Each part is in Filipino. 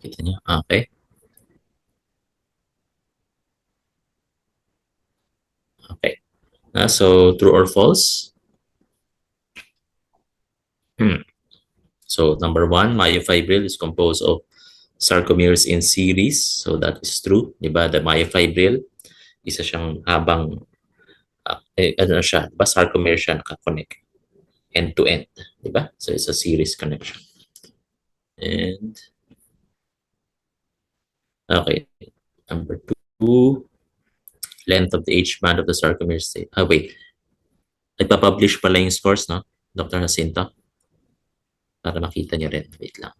Kita niyo? Okay. Okay. So, true or false? Hmm. So, number one, myofibril is composed of sarcomeres in series. So, that is true. Diba? The myofibril, isa siyang habang, ano siya, diba? Sarcomere siya nakakonect end to end. Diba? So, it's a series connection. And, okay. Number two, length of the H band of the sarcomere state. Wait. Nagpa-publish pala yung scores, no? Dr. Jacinto. Para makita niyo rin. Wait lang.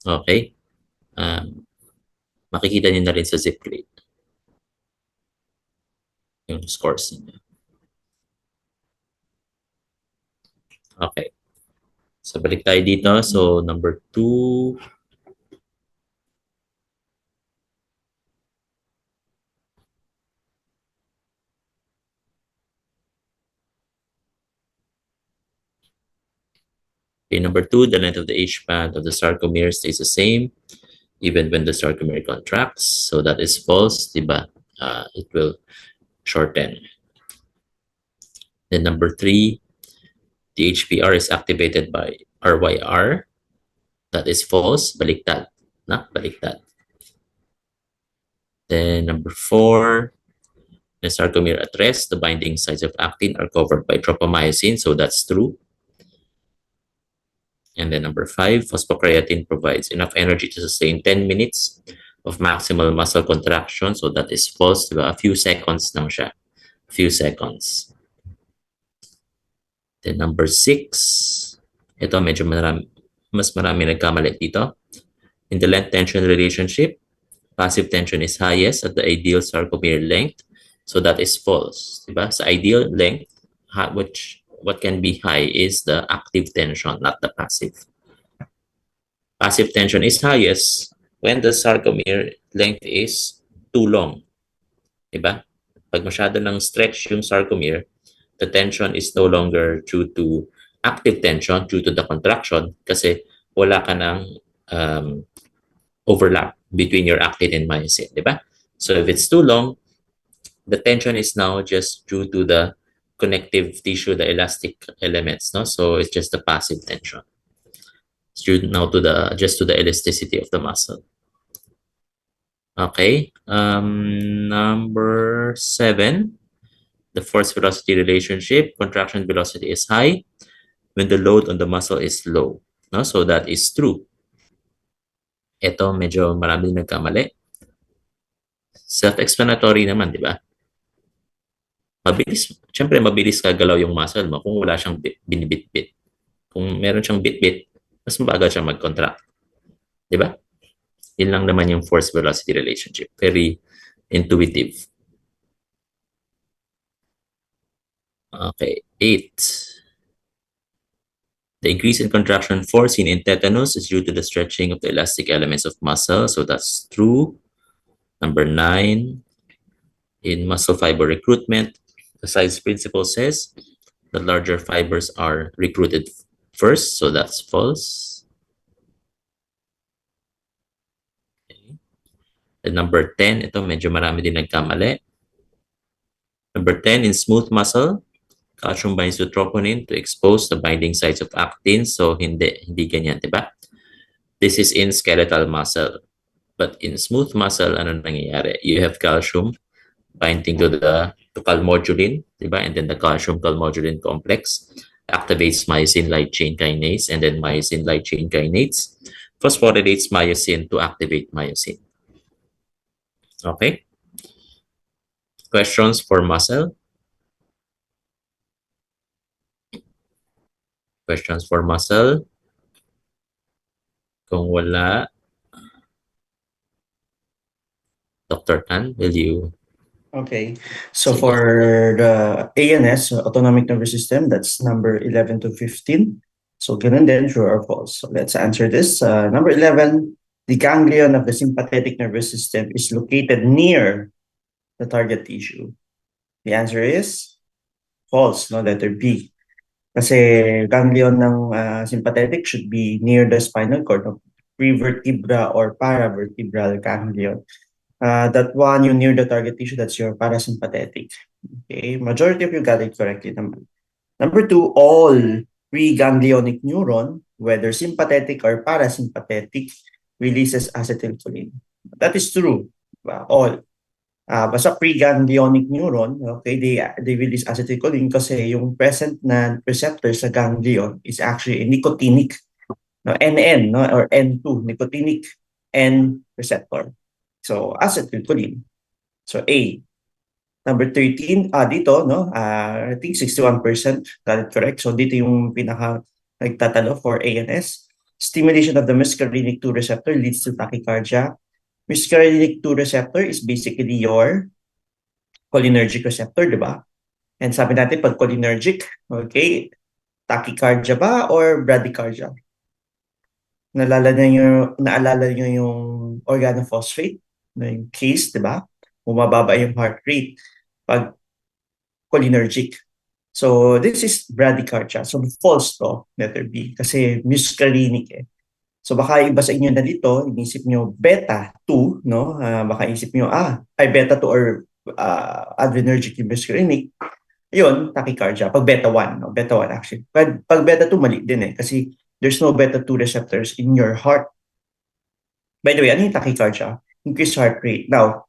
Okay. Makikita niyo na rin sa zip plate yung scores niyo. Okay. So, balik tayo dito. So, number two. Okay, number two, the length of the H band of the sarcomere stays the same even when the sarcomere contracts. So, that is false, diba? It will shorten. Then number three, the HPR is activated by RYR. That is false. Baliktad. Na? Baliktad. Then number four, the sarcomere at rest, the binding sites of actin are covered by tropomyosin. So that's true. And then number five, phosphocreatine provides enough energy to sustain 10 minutes of maximal muscle contraction. So that is false. Diba? A few seconds lang siya. A few seconds. Then number six, ito medyo mas marami nagkamali dito. In the length tension relationship, passive tension is highest at the ideal sarcomere length. So that is false. Diba? Sa ideal length, what can be high is the active tension, not the passive. Passive tension is highest when the sarcomere length is too long. Diba? Pag masyado ng stretch yung sarcomere, the tension is no longer due to active tension, due to the contraction, kasi wala ka ng overlap between your actin and myosin, diba? So if it's too long, the tension is now just due to the connective tissue, the elastic elements, no? So it's just the passive tension. It's due now to the elasticity of the muscle. Okay. Number seven, the force velocity relationship. Contraction velocity is high when the load on the muscle is low. No? So that is true. Ito medyo maraming nagkamali. Self-explanatory naman, di ba? Siyempre mabilis kagalaw yung muscle mo kung wala siyang binibitbit. Kung meron siyang bitbit, mas mabagal siya mag-contract. Di ba? Yun lang naman yung force-velocity relationship. Very intuitive. Okay, 8. The increase in contraction force seen in tetanus is due to the stretching of the elastic elements of muscle. So that's true. Number 9, in muscle fiber recruitment, the size principle says the larger fibers are recruited first. So that's false. Okay. And number 10, ito medyo marami din nagkamali. Number 10, in smooth muscle, calcium binds to troponin to expose the binding sites of actin. So hindi ganyan, diba? This is in skeletal muscle. But in smooth muscle, ano nangyayari? You have calcium binding to calmodulin, diba? And then the calcium calmodulin complex activates myosin light chain kinase, and then myosin light chain kinase phosphorylates myosin to activate myosin. Okay? Questions for muscle? Questions for muscle? Kung wala, Dr. Tan, will you Okay. So Sige. for the ANS, autonomic nervous system, that's number 11 to 15. So ganun din, true or false. So let's answer this. Number 11, the ganglion of the sympathetic nervous system is located near the target tissue. The answer is false, no? Letter B. Kasi ganglion ng sympathetic should be near the spinal cord, no? Prevertebra or paravertebral ganglion. That one, you near the target tissue, that's your parasympathetic. Okay, majority of you got it correctly naman. Number two, all preganglionic neuron, whether sympathetic or parasympathetic, releases acetylcholine. That is true. All. Basta preganglionic neuron, okay, they release acetylcholine kasi yung present na receptor sa ganglion is actually a nicotinic, no, NN, no, or N2, nicotinic N receptor. So acetylcholine. So A. Number 13, dito, no, I think 61% got it correct. So dito yung pinaka nagtatalo for ANS. Stimulation of the muscarinic 2 receptor leads to tachycardia. Muscarinic 2 receptor is basically your cholinergic receptor, di ba? And sabi natin, pag cholinergic, okay, tachycardia ba or bradycardia? Naalala niyo yung organophosphate, na yung case, di ba? Bumababa yung heart rate pag cholinergic. So, this is bradycardia. So, false to, letter B, kasi muscarinic eh. So, baka iba sa inyo na dito, inisip nyo beta 2, no? Baka isip nyo, ay beta 2 or adrenergic yung muscarinic. Yun, tachycardia. Pag beta 1, no? Beta 1 actually. Pag beta 2, mali din eh. Kasi there's no beta 2 receptors in your heart. By the way, ano yung tachycardia? Increased heart rate. Now,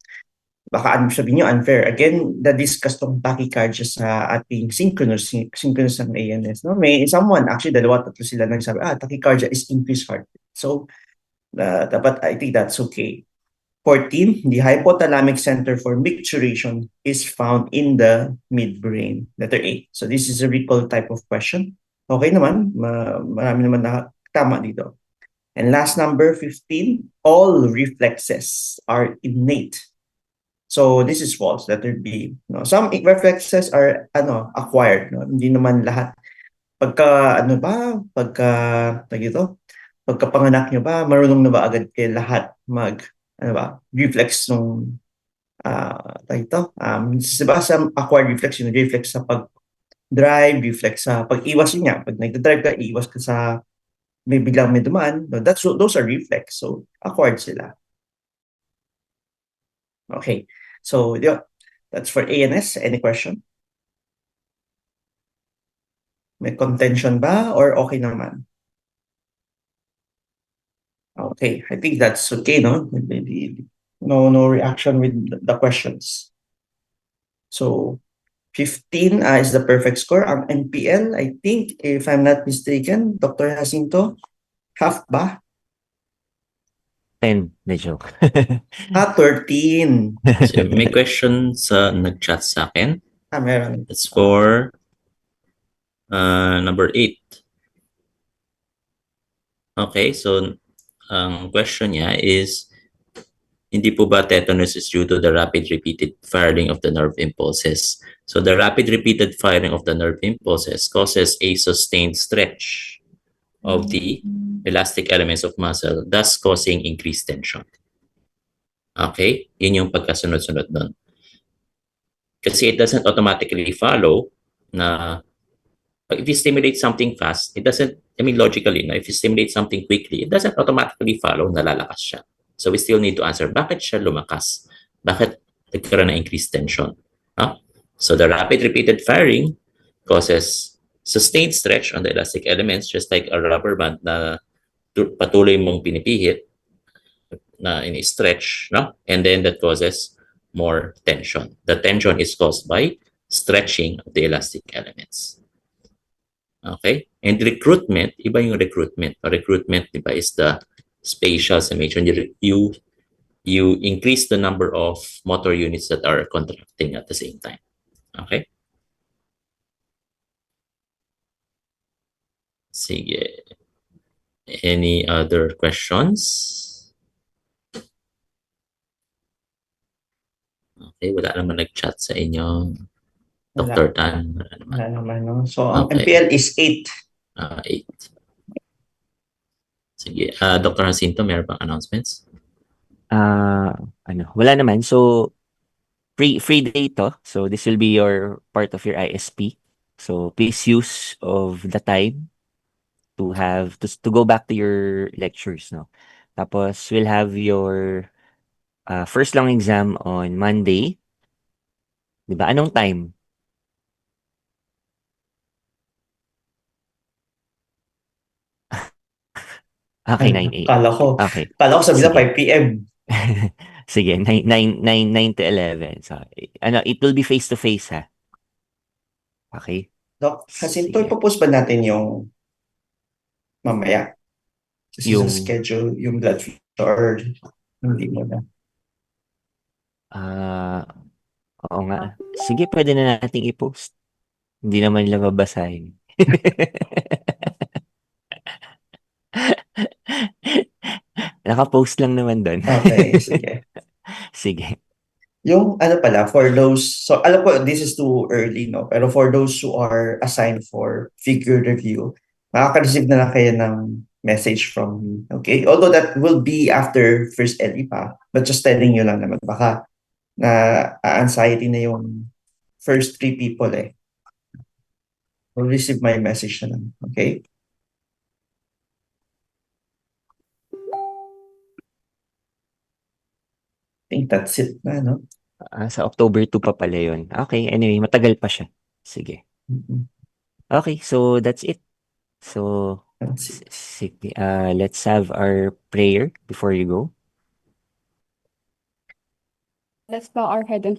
baka sabihin nyo unfair. Again, na-discuss tong tachycardia sa ating synchronous ng ANS. No? May someone, actually, dalawa, tatlo sila nagsabi, tachycardia is increased heart rate. So, dapat, I think that's okay. 14, the hypothalamic center for micturition is found in the midbrain. Letter A. So this is a recall type of question. Okay naman, marami naman na tama dito. And last number 15, all reflexes are innate. So this is false, letter B. No, some reflexes are acquired, no? Hindi naman lahat. Pagkapanganak nyo ba, marunong na ba agad kayo lahat reflex nung diba sa acquired reflex, yung reflex sa pag-drive, reflex sa pag-iwas yun nga. Pag nagdadrive ka, iwas ka sa may biglang may dumaan. No, those are reflex. So, acquired sila. Okay. So, yeah, that's for ANS. Any question? May contention ba or okay naman? Okay, I think that's okay, no? Maybe no reaction with the questions. So 15 is the perfect score. Ang NPL, I think, if I'm not mistaken, Dr. Jacinto, half ba? 10, medyo. 13. So, may question sa nag-chat sa akin. Meron. That's for number 8. Okay, so ang question niya is, hindi po ba tetanus is due to the rapid repeated firing of the nerve impulses? So the rapid repeated firing of the nerve impulses causes a sustained stretch of the elastic elements of muscle, thus causing increased tension. Okay? Yun yung pagkasunod-sunod nun. Kasi it doesn't automatically follow na if you stimulate something fast, it doesn't, I mean, logically, no? If you stimulate something quickly, it doesn't automatically follow na lalakas siya. So we still need to answer, bakit siya lumakas? Bakit nagkaroon ng increased tension? Huh? So the rapid repeated firing causes sustained stretch on the elastic elements, just like a rubber band na patuloy mong pinipihit na in-stretch, no? And then that causes more tension. The tension is caused by stretching of the elastic elements. Okay? And recruitment, iba yung recruitment. Recruitment, diba, is the spatial summation. You increase the number of motor units that are contracting at the same time. Okay? Sige. Any other questions? Okay, wala naman nag-chat sa inyo. Wala. Dr. Tan, wala naman. Wala naman, no? So, ang Okay. MPL is 8. 8. Sige. Dr. Jacinto, meron bang announcements? Wala naman. So, free day to. So, this will be your part of your ISP. So, please use of the time to go back to your lectures, no? Tapos, we'll have your first long exam on Monday. Di ba? Anong time? Okay, 9 a.m. Okay. Kala ko sabi na Sige. 5 p.m. Sige, 9 to 11. So, it will be face-to-face, ha? Okay? Doc, Jacinto, Sige. ipopost ba natin yung mamaya? Kasi sa Yung, schedule, yung blood feature, or hindi mo na. Oo nga. Sige, pwede na nating i-post. Hindi naman nila babasahin. Naka-post lang naman doon. Okay, sige. Sige. Yung ano pala, for those, so alam ko this is too early, no? Pero for those who are assigned for figure review, makaka-receive na lang kayo ng message from me, okay? Although that will be after first LE pa, but just telling you lang naman, baka na anxiety na yung first 3 people eh. Will receive my message na lang, okay? I think that's it na, no? Sa October 2 pa pala yun. Okay, anyway, matagal pa siya. Sige. Mhm. Okay, so that's it. So, That's it. sige, let's have our prayer before you go. Let's bow our head and